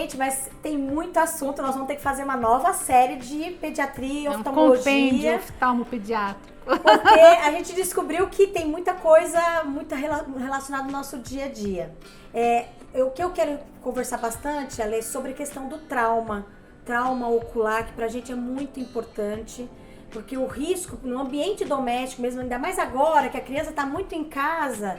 Gente, mas tem muito assunto, nós vamos ter que fazer uma nova série de pediatria, Um compêndio oftalmologia. oftalmopediátrico. Porque a gente descobriu que tem muita coisa muito relacionada ao nosso dia a dia. O que eu quero conversar bastante, Ale, sobre a questão do trauma ocular, que pra gente é muito importante, porque o risco no ambiente doméstico mesmo, ainda mais agora que a criança tá muito em casa,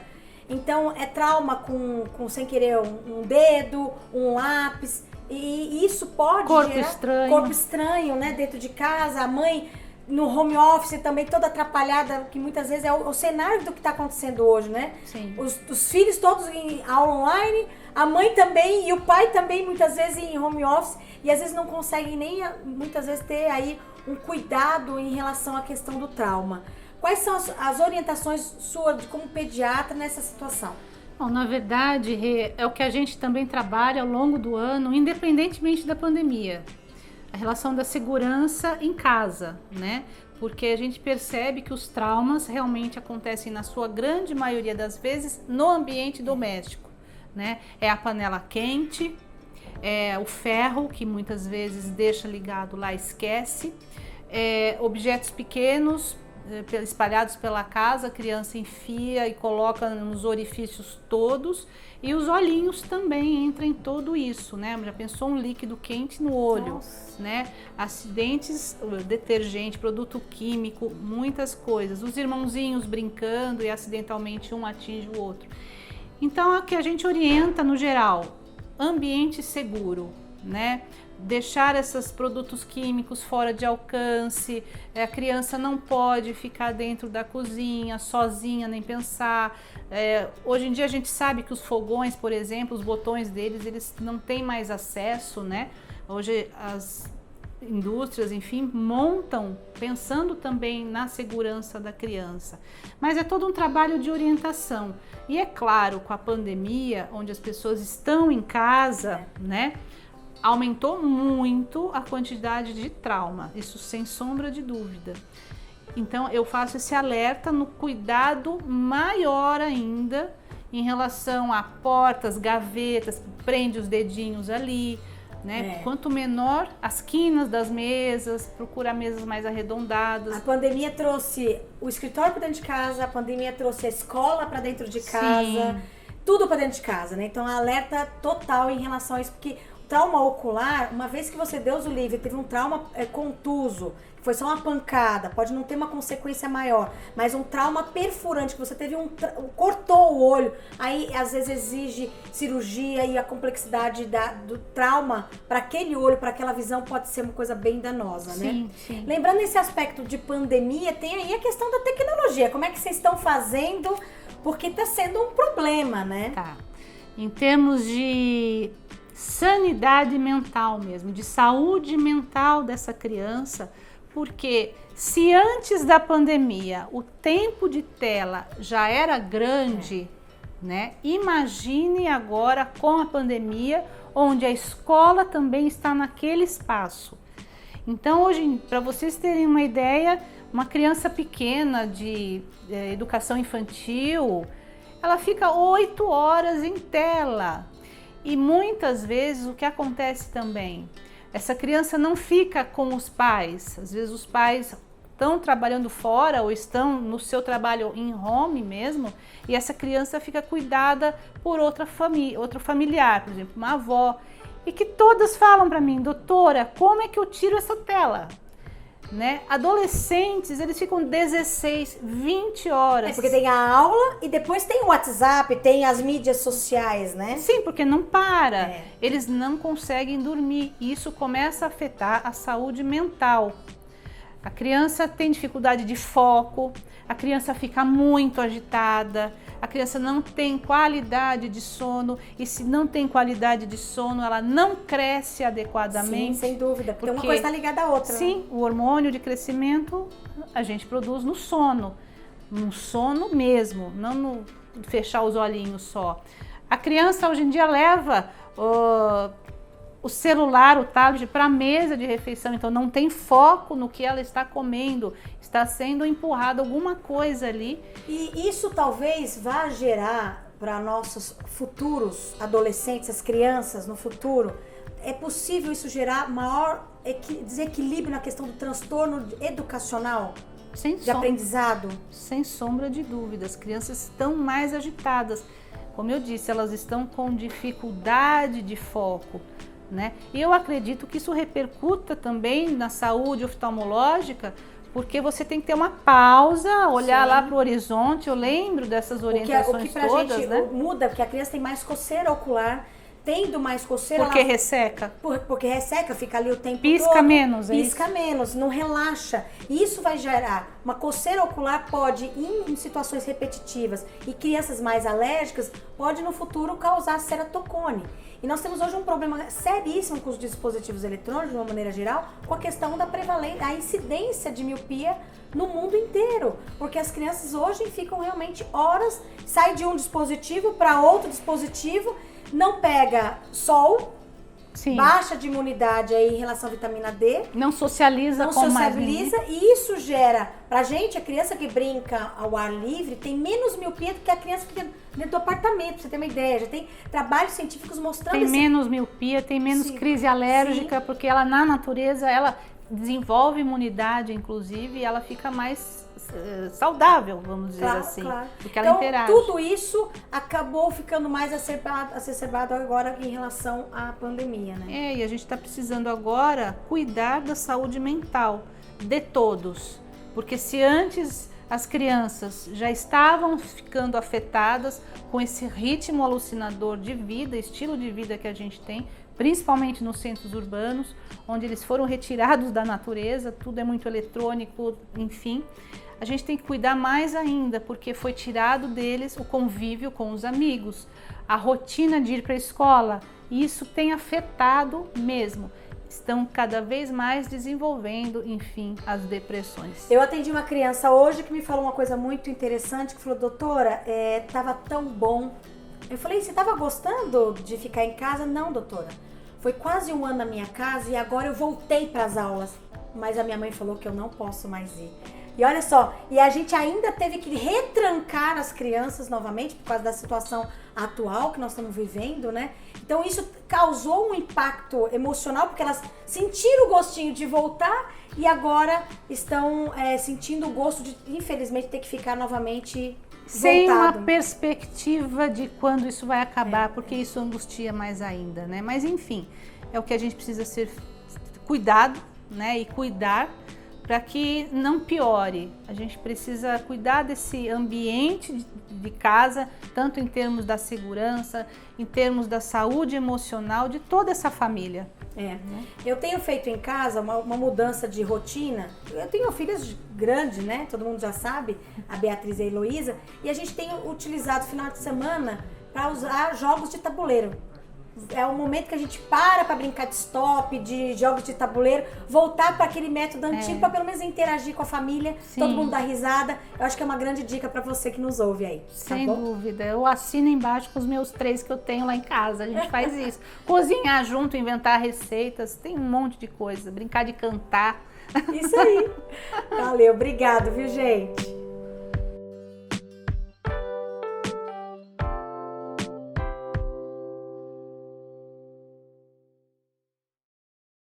então é trauma com sem querer um dedo, um lápis, e isso pode gerar corpo estranho, né, dentro de casa, a mãe no home office também toda atrapalhada, que muitas vezes é o cenário do que está acontecendo hoje, né? Sim. Os filhos todos em aula online, a mãe também e o pai também muitas vezes em home office, e às vezes não conseguem nem muitas vezes ter aí um cuidado em relação à questão do trauma. Quais são as orientações suas como pediatra nessa situação? Bom, na verdade, é o que a gente também trabalha ao longo do ano, independentemente da pandemia. A relação da segurança em casa, né? Porque a gente percebe que os traumas realmente acontecem, na sua grande maioria das vezes, no ambiente doméstico, né? É a panela quente, é o ferro, que muitas vezes deixa ligado lá, esquece, objetos pequenos espalhados pela casa, a criança enfia e coloca nos orifícios todos, e os olhinhos também entram em tudo isso, né? Já pensou um líquido quente no olho? Nossa. Né? Acidentes, detergente, produto químico, muitas coisas. Os irmãozinhos brincando e acidentalmente um atinge o outro. Então, o que a gente orienta no geral, ambiente seguro, né? Deixar esses produtos químicos fora de alcance, a criança não pode ficar dentro da cozinha sozinha, nem pensar. Hoje em dia a gente sabe que os fogões, por exemplo, os botões deles, eles não têm mais acesso, né? Hoje as indústrias, enfim, montam pensando também na segurança da criança. Mas é todo um trabalho de orientação. E é claro, com a pandemia, onde as pessoas estão em casa, né? Aumentou muito a quantidade de trauma, isso sem sombra de dúvida. Então eu faço esse alerta no cuidado maior ainda em relação a portas, gavetas, prende os dedinhos ali, né? Quanto menor as quinas das mesas, procura mesas mais arredondadas. A pandemia trouxe o escritório para dentro de casa, a pandemia trouxe a escola para dentro de casa, sim, tudo para dentro de casa, né? Então alerta total em relação a isso, porque trauma ocular, uma vez que você, Deus o livre, teve um trauma contuso, que foi só uma pancada, pode não ter uma consequência maior, mas um trauma perfurante, que você teve cortou o olho, aí às vezes exige cirurgia, e a complexidade do trauma para aquele olho, para aquela visão, pode ser uma coisa bem danosa, sim, né? Sim. Lembrando nesse aspecto de pandemia, tem aí a questão da tecnologia, como é que vocês estão fazendo, porque está sendo um problema, né? Tá. Em termos de sanidade mental mesmo, de saúde mental dessa criança, porque se antes da pandemia o tempo de tela já era grande, né? Imagine agora com a pandemia, onde a escola também está naquele espaço. Então hoje, para vocês terem uma ideia, uma criança pequena de educação infantil, ela fica 8 horas em tela. E muitas vezes o que acontece também, essa criança não fica com os pais, às vezes os pais estão trabalhando fora ou estão no seu trabalho em home mesmo, e essa criança fica cuidada por outro familiar, por exemplo, uma avó, e que todas falam para mim, doutora, como é que eu tiro essa tela? Né? Adolescentes, eles ficam 16, 20 horas. Porque tem a aula e depois tem o WhatsApp, tem as mídias sociais, né? Sim, porque não para. Eles não conseguem dormir. E isso começa a afetar a saúde mental. A criança tem dificuldade de foco, a criança fica muito agitada, a criança não tem qualidade de sono, e se não tem qualidade de sono, ela não cresce adequadamente. Sim, sem dúvida, porque uma coisa está ligada à outra. Sim, né? O hormônio de crescimento a gente produz no sono mesmo, não no fechar os olhinhos só. A criança hoje em dia leva o celular, o tablet para a mesa de refeição, então não tem foco no que ela está comendo, está sendo empurrada alguma coisa ali. E isso talvez vá gerar para nossos futuros adolescentes, as crianças no futuro, é possível isso gerar maior desequilíbrio na questão do transtorno educacional? De aprendizado? Sem sombra de dúvida, as crianças estão mais agitadas. Como eu disse, elas estão com dificuldade de foco, né? E eu acredito que isso repercuta também na saúde oftalmológica, porque você tem que ter uma pausa, olhar lá para o horizonte. Eu lembro dessas orientações o que pra todas, gente né? muda, porque a criança tem mais coceira ocular. Tendo mais coceira... Porque resseca. Porque resseca, fica ali o tempo todo. Pisca menos, é Pisca menos, não relaxa. E isso vai gerar uma coceira ocular, pode, em situações repetitivas, e crianças mais alérgicas, pode no futuro causar ceratocone. E nós temos hoje um problema seríssimo com os dispositivos eletrônicos, de uma maneira geral, com a questão da prevalência, a incidência de miopia no mundo inteiro. Porque as crianças hoje ficam realmente horas, sai de um dispositivo para outro dispositivo, não pega sol, sim, baixa de imunidade aí em relação à vitamina D. Não socializa com mais ninguém. E isso gera, pra gente, a criança que brinca ao ar livre tem menos miopia do que a criança que fica dentro do apartamento, pra você ter uma ideia. Já tem trabalhos científicos mostrando Tem menos miopia, tem menos crise alérgica, porque ela na natureza, ela desenvolve imunidade, inclusive, e ela fica mais saudável, vamos dizer assim, porque ela interage. Tudo isso acabou ficando mais exacerbado agora em relação à pandemia, né? E a gente está precisando agora cuidar da saúde mental de todos, porque se antes as crianças já estavam ficando afetadas com esse ritmo alucinador de vida, estilo de vida que a gente tem, principalmente nos centros urbanos, onde eles foram retirados da natureza, tudo é muito eletrônico, enfim. A gente tem que cuidar mais ainda, porque foi tirado deles o convívio com os amigos, a rotina de ir para a escola, e isso tem afetado mesmo. Estão cada vez mais desenvolvendo, enfim, as depressões. Eu atendi uma criança hoje que me falou uma coisa muito interessante, que falou, doutora, tava tão bom. Eu falei, você tava gostando de ficar em casa? Não, doutora. Foi quase um ano na minha casa e agora eu voltei para as aulas, mas a minha mãe falou que eu não posso mais ir. E olha só, e a gente ainda teve que retrancar as crianças novamente por causa da situação atual que nós estamos vivendo, né? Então isso causou um impacto emocional, porque elas sentiram o gostinho de voltar e agora estão sentindo o gosto de, infelizmente, ter que ficar novamente sem voltado. Uma perspectiva de quando isso vai acabar, porque isso angustia mais ainda, né? Mas enfim, é o que a gente precisa ser cuidado, né? E cuidar para que não piore. A gente precisa cuidar desse ambiente de casa, tanto em termos da segurança, em termos da saúde emocional de toda essa família. Eu tenho feito em casa uma mudança de rotina. Eu tenho filhas grandes, né? Todo mundo já sabe, a Beatriz e a Heloísa, e a gente tem utilizado o final de semana para usar jogos de tabuleiro. É o momento que a gente para brincar de stop, de jogos de tabuleiro, voltar para aquele método antigo para pelo menos interagir com a família, todo mundo dar risada. Eu acho que é uma grande dica para você que nos ouve aí. Sem dúvida. Eu assino embaixo com os meus 3 que eu tenho lá em casa. A gente faz isso. Cozinhar junto, inventar receitas, tem um monte de coisa. Brincar de cantar. Isso aí. Valeu, obrigado, viu, gente?